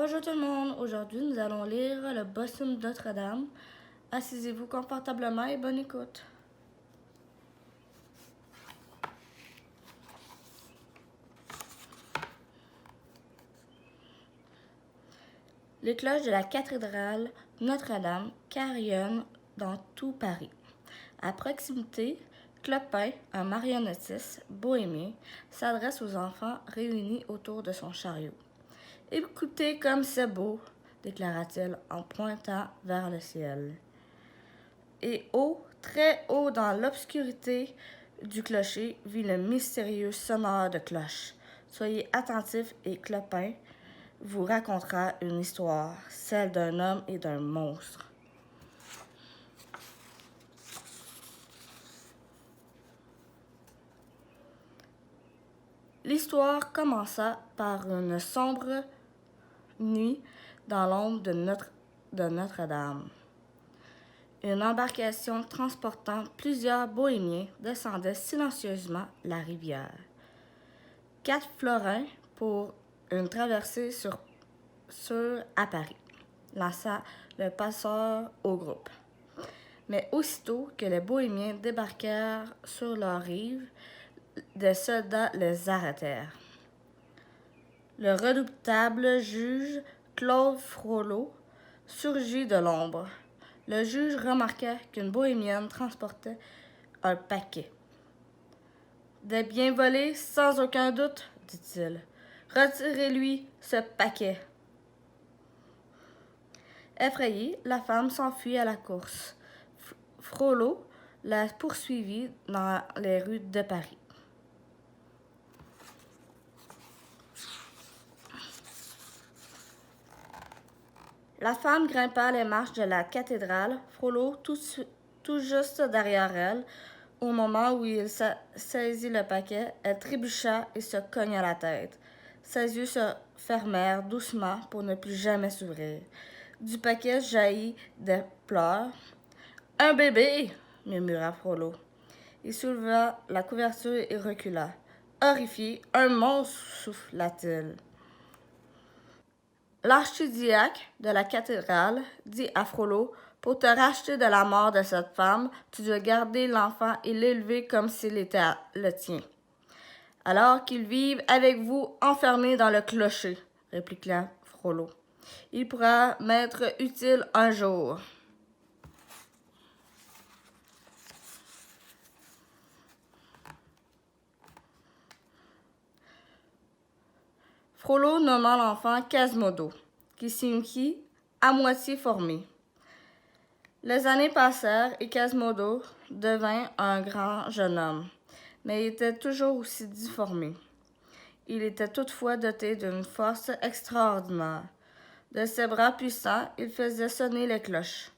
Bonjour tout le monde, aujourd'hui nous allons lire le Bossume de Notre-Dame. Assisez-vous confortablement et bonne écoute. Les cloches de la cathédrale Notre-Dame carillonnent dans tout Paris. À proximité, Clopin, un marionnettiste bohémien, s'adresse aux enfants réunis autour de son chariot. « Écoutez comme c'est beau !» déclara-t-il en pointant vers le ciel. Et haut, très haut dans l'obscurité du clocher, vit le mystérieux sonneur de cloches. Soyez attentifs et Clopin vous racontera une histoire, celle d'un homme et d'un monstre. L'histoire commença par une sombre nuit dans l'ombre de Notre-Dame. Une embarcation transportant plusieurs bohémiens descendait silencieusement la rivière. 4 florins pour une traversée à Paris, lança le passeur au groupe. Mais aussitôt que les bohémiens débarquèrent sur leur rive, des soldats les arrêtèrent. Le redoutable juge Claude Frollo surgit de l'ombre. Le juge remarqua qu'une bohémienne transportait un paquet. « Des biens volés, sans aucun doute, dit-il. Retirez-lui ce paquet. » Effrayée, la femme s'enfuit à la course. Frollo la poursuivit dans les rues de Paris. La femme grimpa les marches de la cathédrale, Frollo tout juste derrière elle. Au moment où il saisit le paquet, elle trébucha et se cogna la tête. Ses yeux se fermèrent doucement pour ne plus jamais s'ouvrir. Du paquet jaillit des pleurs. « Un bébé !» murmura Frollo. Il souleva la couverture et recula. Horrifié, « Un monstre !» souffla-t-il. L'archidiacre de la cathédrale dit à Frollo, « Pour te racheter de la mort de cette femme, tu dois garder l'enfant et l'élever comme s'il était le tien. Alors qu'il vive avec vous enfermé dans le clocher, répliqua Frollo. Il pourra m'être utile un jour. » Frollo nomma l'enfant Quasimodo, qui signifie « à moitié formé ». Les années passèrent et Quasimodo devint un grand jeune homme, mais il était toujours aussi difformé. Il était toutefois doté d'une force extraordinaire. De ses bras puissants, il faisait sonner les cloches,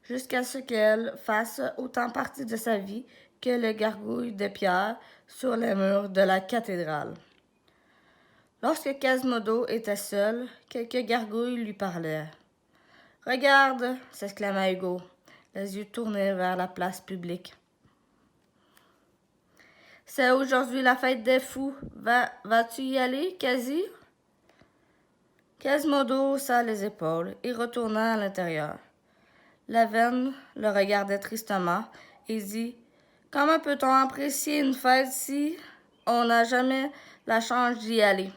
jusqu'à ce qu'elles fassent autant partie de sa vie que les gargouilles de pierre sur les murs de la cathédrale. Lorsque Quasimodo était seul, quelques gargouilles lui parlaient. « Regarde !» s'exclama Hugo, les yeux tournés vers la place publique. « C'est aujourd'hui la fête des fous. Vas-tu y aller, Quasi ?» Quasimodo haussa les épaules et retourna à l'intérieur. La veine le regardait tristement et dit « Comment peut-on apprécier une fête si on n'a jamais la chance d'y aller ?»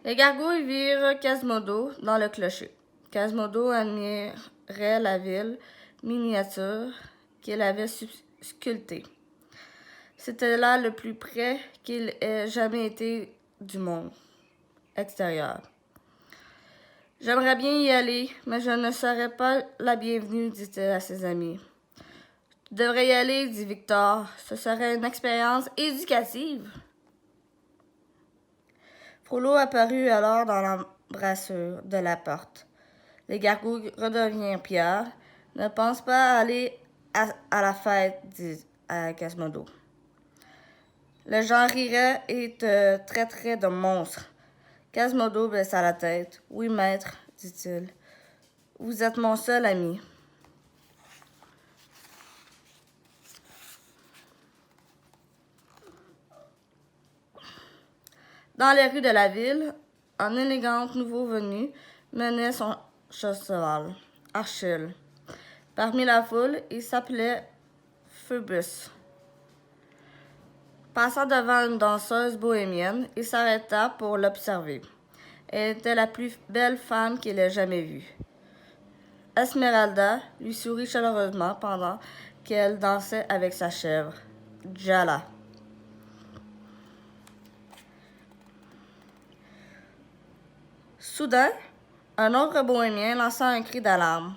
Les gargouilles virent Quasimodo dans le clocher. Quasimodo admirait la ville miniature qu'il avait sculptée. C'était là le plus près qu'il ait jamais été du monde extérieur. « J'aimerais bien y aller, mais je ne serais pas la bienvenue, dit-il à ses amis. « Tu devrais y aller, dit Victor. Ce serait une expérience éducative. » Frollo apparut alors dans l'embrasure de la porte. Les gargouilles redevinrent pierre. « Ne pense pas aller à la fête, dit à Quasimodo. Les gens riraient et te traiteraient de monstre. » Quasimodo baissa la tête. « Oui, maître, dit-il. Vous êtes mon seul ami. » Dans les rues de la ville, un élégant nouveau venu menait son cheval, Achille. Parmi la foule, il s'appelait Phoebus. Passant devant une danseuse bohémienne, il s'arrêta pour l'observer. Elle était la plus belle femme qu'il ait jamais vue. Esmeralda lui sourit chaleureusement pendant qu'elle dansait avec sa chèvre, Jala. Soudain, un autre bohémien lança un cri d'alarme.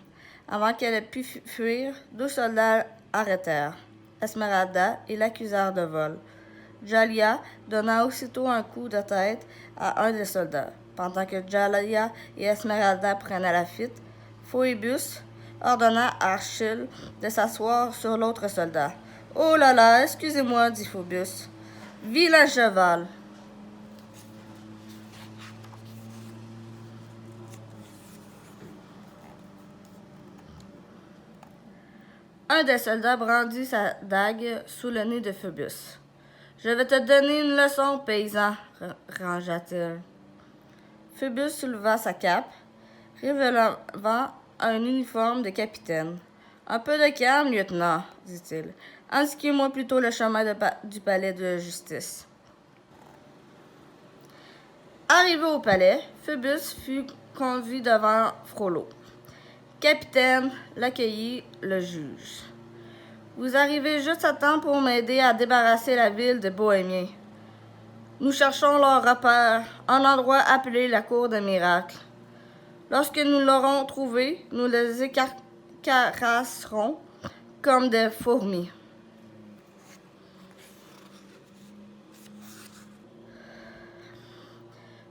Avant qu'elle ait pu fuir, 2 soldats arrêtèrent Esmeralda et l'accusèrent de vol. Jalia donna aussitôt un coup de tête à un des soldats. Pendant que Jalia et Esmeralda prenaient la fuite, Phoebus ordonna à Achille de s'asseoir sur l'autre soldat. « Oh là là, excusez-moi, dit Phoebus. Vilain cheval! » Un des soldats brandit sa dague sous le nez de Phoebus. « Je vais te donner une leçon, paysan, rangea-t-il. Phoebus souleva sa cape, révélant un uniforme de capitaine. « Un peu de calme, lieutenant, dit-il. Indiquez-moi plutôt le chemin du palais de justice. » Arrivé au palais, Phoebus fut conduit devant Frollo. Capitaine, l'accueillit le juge. Vous arrivez juste à temps pour m'aider à débarrasser la ville des Bohémiens. Nous cherchons leur repère, un endroit appelé la Cour des Miracles. Lorsque nous l'aurons trouvé, nous les écarasserons comme des fourmis.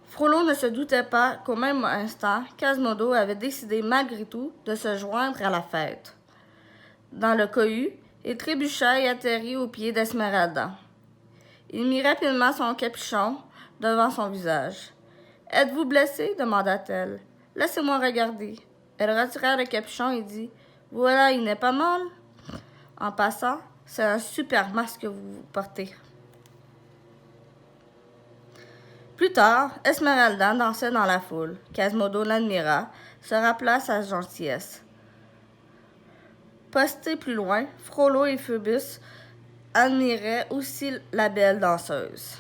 Frollo ne se doutait pas qu'au même instant, Quasimodo avait décidé malgré tout de se joindre à la fête. Dans le cohue, il trébucha et atterrit aux pieds d'Esmeralda. Il mit rapidement son capuchon devant son visage. « Êtes-vous blessé? » demanda-t-elle. « Laissez-moi regarder. » Elle retira le capuchon et dit « Voilà, il n'est pas mal. En passant, c'est un super masque que vous portez. » Plus tard, Esmeralda dansait dans la foule. Quasimodo l'admira, se rappela sa gentillesse. Postés plus loin, Frollo et Phoebus admiraient aussi la belle danseuse.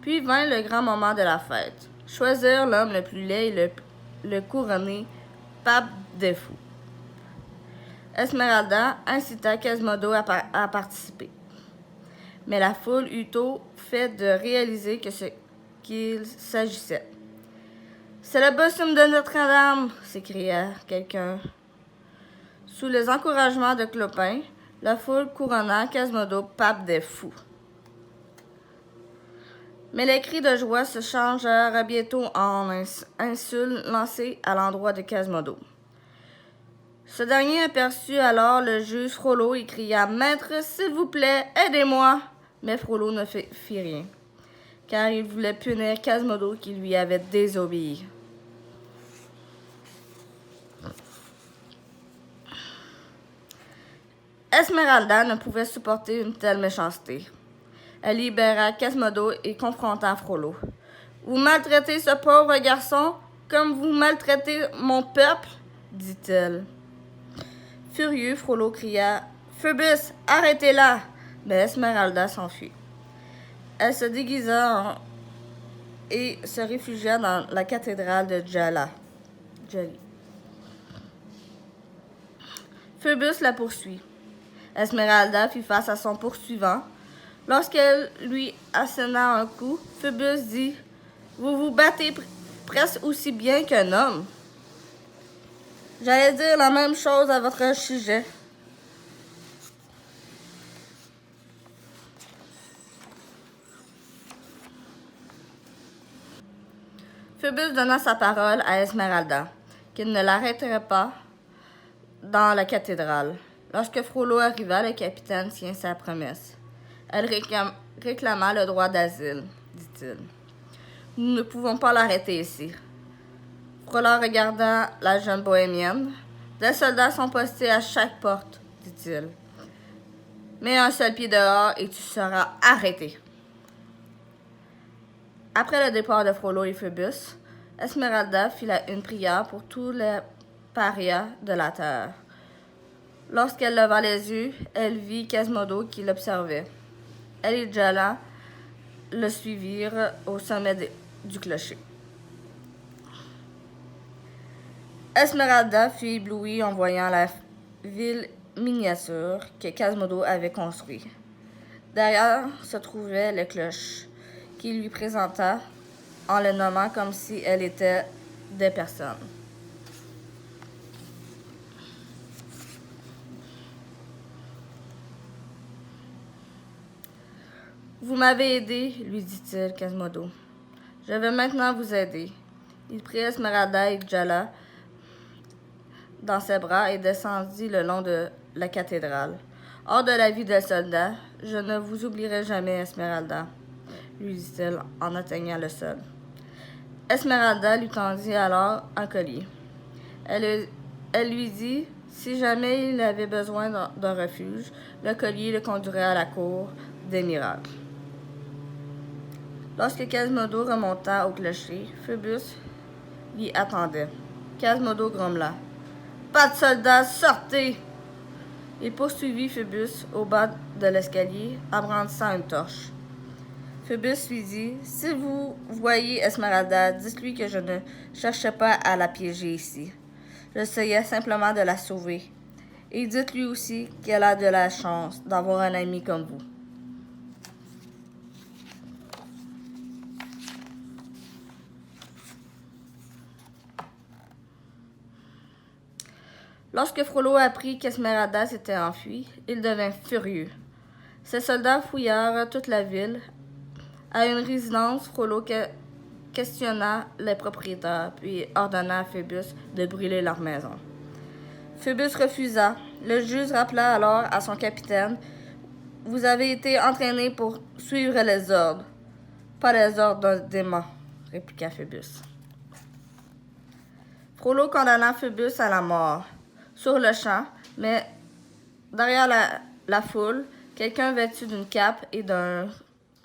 Puis vint le grand moment de la fête. Choisir l'homme le plus laid et le couronner pape des fous. Esmeralda incita Quasimodo à participer. Mais la foule eut tôt fait de réaliser qu'il s'agissait. « C'est le bossume de Notre-Dame !» s'écria quelqu'un. Sous les encouragements de Clopin, la foule couronna Quasimodo pape des fous. Mais les cris de joie se changèrent bientôt en insultes lancées à l'endroit de Quasimodo. Ce dernier aperçut alors le juge Frollo et cria « Maître, s'il vous plaît, aidez-moi !» Mais Frollo ne fit rien, car il voulait punir Quasimodo qui lui avait désobéi. Esmeralda ne pouvait supporter une telle méchanceté. Elle libéra Quasimodo et confronta Frollo. « Vous maltraitez ce pauvre garçon comme vous maltraitez mon peuple ?» dit-elle. Furieux, Frollo cria « Phoebus, arrêtez-la !» Mais Esmeralda s'enfuit. Elle se déguisa et se réfugia dans la cathédrale de Jali. Phoebus la poursuit. Esmeralda fit face à son poursuivant. Lorsqu'elle lui asséna un coup, Phoebus dit « Vous vous battez presque aussi bien qu'un homme. » J'allais dire la même chose à votre sujet. Phoebus donna sa parole à Esmeralda, qu'il ne l'arrêterait pas dans la cathédrale. Lorsque Frollo arriva, le capitaine tient sa promesse. Elle réclama le droit d'asile, dit-il. Nous ne pouvons pas l'arrêter ici. Frollo regarda la jeune bohémienne. Des soldats sont postés à chaque porte, dit-il. Mets un seul pied dehors et tu seras arrêté. Après le départ de Frollo et Phoebus, Esmeralda fit une prière pour tous les parias de la terre. Lorsqu'elle leva les yeux, elle vit Quasimodo qui l'observait. Elle et Jala le suivirent au sommet du clocher. Esmeralda fut éblouie en voyant la ville miniature que Quasimodo avait construite. Derrière se trouvaient les cloches, qu'il lui présenta en les nommant comme si elles étaient des personnes. Vous m'avez aidé, lui dit-il, Quasimodo. Je vais maintenant vous aider. Il prit Esmeralda et Jala dans ses bras et descendit le long de la cathédrale. Hors de la vue des soldats, je ne vous oublierai jamais, Esmeralda, lui dit-il en atteignant le sol. Esmeralda lui tendit alors un collier. Elle lui dit, si jamais il avait besoin d'un refuge, le collier le conduirait à la cour des miracles. Lorsque Quasimodo remonta au clocher, Phoebus l'y attendait. Quasimodo grommela. « Pas de soldats, sortez !» Il poursuivit Phoebus au bas de l'escalier en brandissant une torche. Phoebus lui dit, « Si vous voyez Esmeralda, dites-lui que je ne cherchais pas à la piéger ici. J'essayais simplement de la sauver. Et dites-lui aussi qu'elle a de la chance d'avoir un ami comme vous. » Lorsque Frollo apprit qu'Esmeralda s'était enfuie, il devint furieux. Ses soldats fouillèrent toute la ville. À une résidence, Frollo questionna les propriétaires, puis ordonna à Phoebus de brûler leur maison. Phoebus refusa. Le juge rappela alors à son capitaine, « Vous avez été entraîné pour suivre les ordres, pas les ordres d'un démon, » répliqua Phoebus. Frollo condamna Phoebus à la mort. Sur le champ, mais derrière la foule, quelqu'un vêtu d'une cape et d'un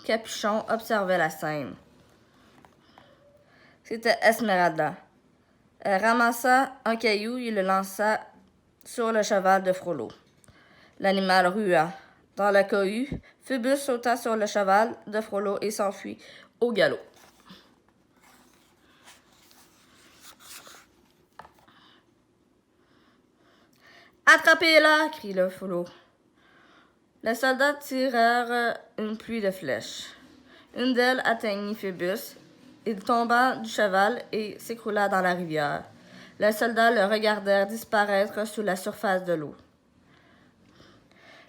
capuchon observait la scène. C'était Esmeralda. Elle ramassa un caillou et le lança sur le cheval de Frollo. L'animal rua. Dans la cohue, Phoebus sauta sur le cheval de Frollo et s'enfuit au galop. « Attrapez-la » cria Frollo. Les soldats tirèrent une pluie de flèches. Une d'elles atteignit Phoebus. Il tomba du cheval et s'écroula dans la rivière. Les soldats le regardèrent disparaître sous la surface de l'eau.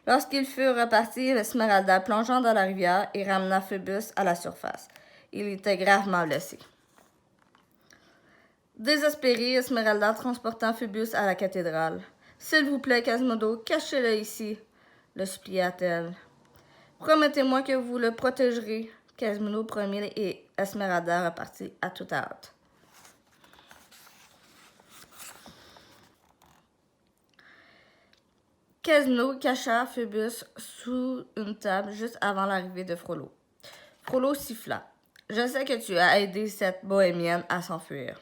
Lorsqu'ils furent repartis, Esmeralda plongea dans la rivière et ramena Phoebus à la surface. Il était gravement blessé. Désespérée, Esmeralda transporta Phoebus à la cathédrale. « S'il vous plaît, Quasimodo, cachez-le ici, » le supplia-t-elle. « Promettez-moi que vous le protégerez. » Quasimodo promit et Esmeralda repartit à toute hâte. Quasimodo cacha Phoebus sous une table juste avant l'arrivée de Frollo. Frollo siffla. « Je sais que tu as aidé cette bohémienne à s'enfuir. »«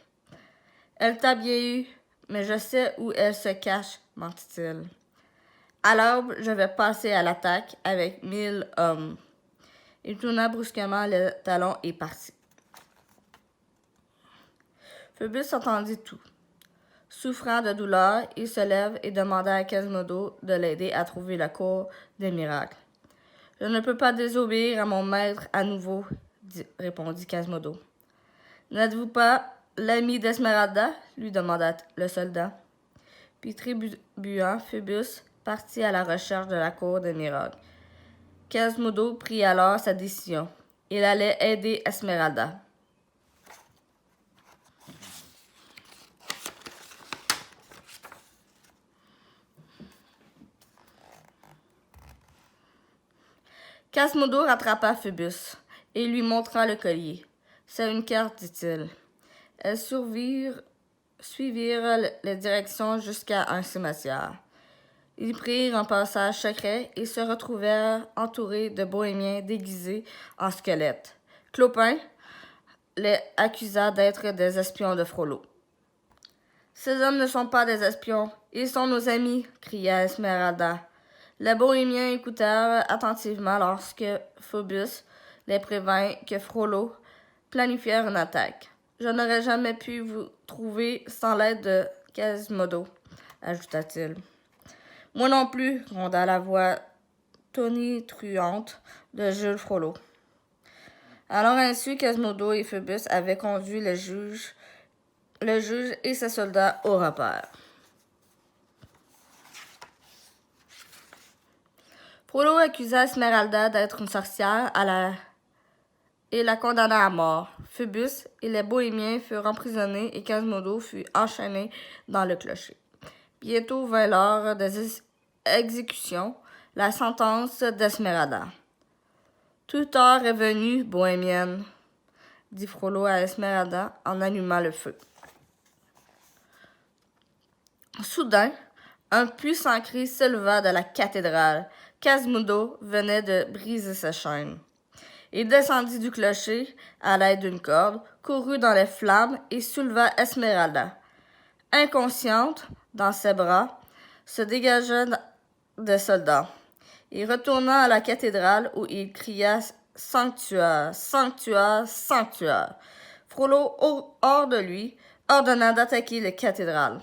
Elle t'a bien eu, mais je sais où elle se cache, mentit-il. À l'aube, je vais passer à l'attaque avec 1000 hommes. » Il tourna brusquement le talon et partit. Phoebus entendit tout. Souffrant de douleur, il se lève et demanda à Quasimodo de l'aider à trouver la cour des miracles. « Je ne peux pas désobéir à mon maître à nouveau, répondit Quasimodo. « N'êtes-vous pas l'ami d'Esmeralda » lui demanda le soldat. Puis trébuchant, Phoebus partit à la recherche de la cour des miracles. Quasimodo prit alors sa décision. Il allait aider Esmeralda. Quasimodo rattrapa Phoebus et lui montra le collier. « C'est une carte, dit-il. » Elles suivirent les directions jusqu'à un cimetière. Ils prirent un passage secret et se retrouvèrent entourés de bohémiens déguisés en squelettes. Clopin les accusa d'être des espions de Frollo. « Ces hommes ne sont pas des espions, ils sont nos amis, cria Esmeralda. Les bohémiens écoutèrent attentivement lorsque Phœbus les prévint que Frollo planifiait une attaque. « Je n'aurais jamais pu vous trouver sans l'aide de Quasimodo, ajouta-t-il. « Moi non plus, gronda la voix tonitruante de Jules Frollo. Alors ainsi, Quasimodo et Phœbus avaient conduit le juge et ses soldats au repère. Frollo accusa Esmeralda d'être une sorcière et la condamna à mort. Phœbus et les bohémiens furent emprisonnés et Quasimodo fut enchaîné dans le clocher. Bientôt vint l'heure des exécutions, la sentence d'Esmeralda. « Toute heure est venue, bohémienne, » dit Frollo à Esmeralda en allumant le feu. Soudain, un puissant cri s'éleva de la cathédrale. Quasimodo venait de briser sa chaîne. Il descendit du clocher à l'aide d'une corde, courut dans les flammes et souleva Esmeralda. Inconsciente, dans ses bras, se dégagea des soldats. Il retourna à la cathédrale où il cria « Sanctuaire, sanctuaire, sanctuaire ». Frollo, hors de lui, ordonna d'attaquer la cathédrale.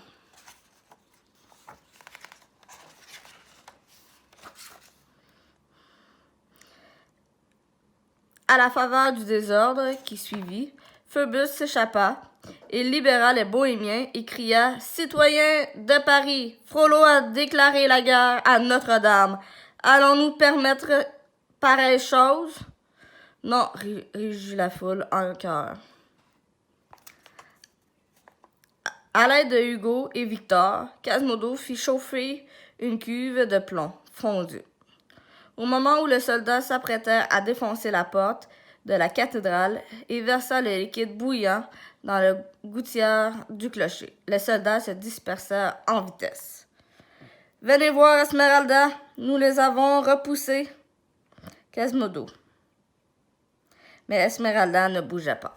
À la faveur du désordre qui suivit, Phœbus s'échappa et libéra les bohémiens et cria « Citoyens de Paris, Frollo a déclaré la guerre à Notre-Dame. Allons-nous permettre pareille chose? » Non, rugit la foule en chœur. À l'aide de Hugo et Victor, Quasimodo fit chauffer une cuve de plomb fondu. Au moment où le soldat s'apprêtait à défoncer la porte de la cathédrale, il versa le liquide bouillant dans la gouttière du clocher. Les soldats se dispersèrent en vitesse. « Venez voir, Esmeralda, nous les avons repoussés. » Quasimodo. Mais Esmeralda ne bougeait pas.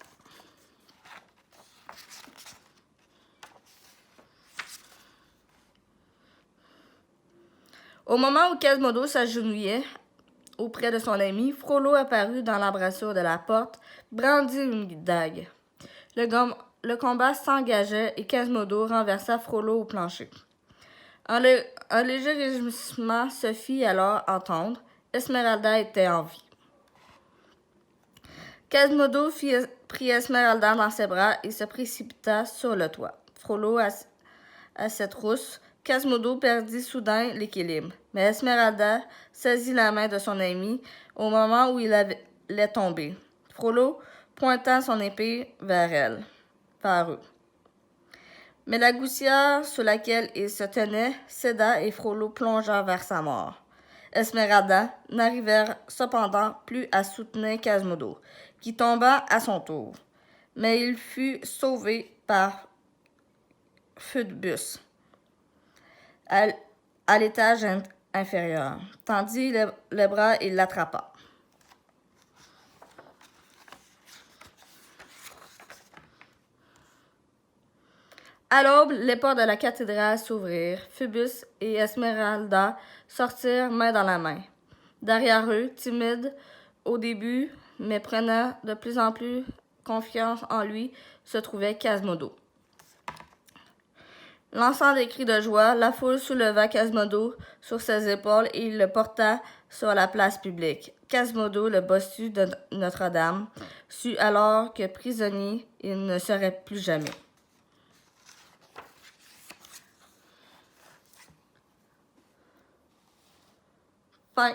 Au moment où Quasimodo s'agenouillait auprès de son ami, Frollo apparut dans l'embrasure de la porte, brandit une dague. Le combat s'engageait et Quasimodo renversa Frollo au plancher. Un léger rugissement se fit alors entendre. Esmeralda était en vie. Quasimodo prit Esmeralda dans ses bras et se précipita sur le toit. Frollo à cette rousse, Quasimodo perdit soudain l'équilibre, mais Esmeralda saisit la main de son ami au moment où il allait tomber. Frollo pointa son épée vers eux. Mais la gouttière sur laquelle il se tenait céda et Frollo plongea vers sa mort. Esmeralda n'arrivèrent cependant plus à soutenir Quasimodo, qui tomba à son tour. Mais il fut sauvé par Phœbus à l'étage inférieur. Tendit le bras et l'attrapa. À l'aube, les portes de la cathédrale s'ouvrirent. Phœbus et Esmeralda sortirent main dans la main. Derrière eux, timides au début, mais prenant de plus en plus confiance en lui, se trouvait Quasimodo. Lançant des cris de joie, la foule souleva Quasimodo sur ses épaules et il le porta sur la place publique. Quasimodo, le bossu de Notre-Dame, sut alors que prisonnier, il ne serait plus jamais. Fin.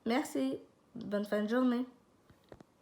Merci. Bonne fin de journée.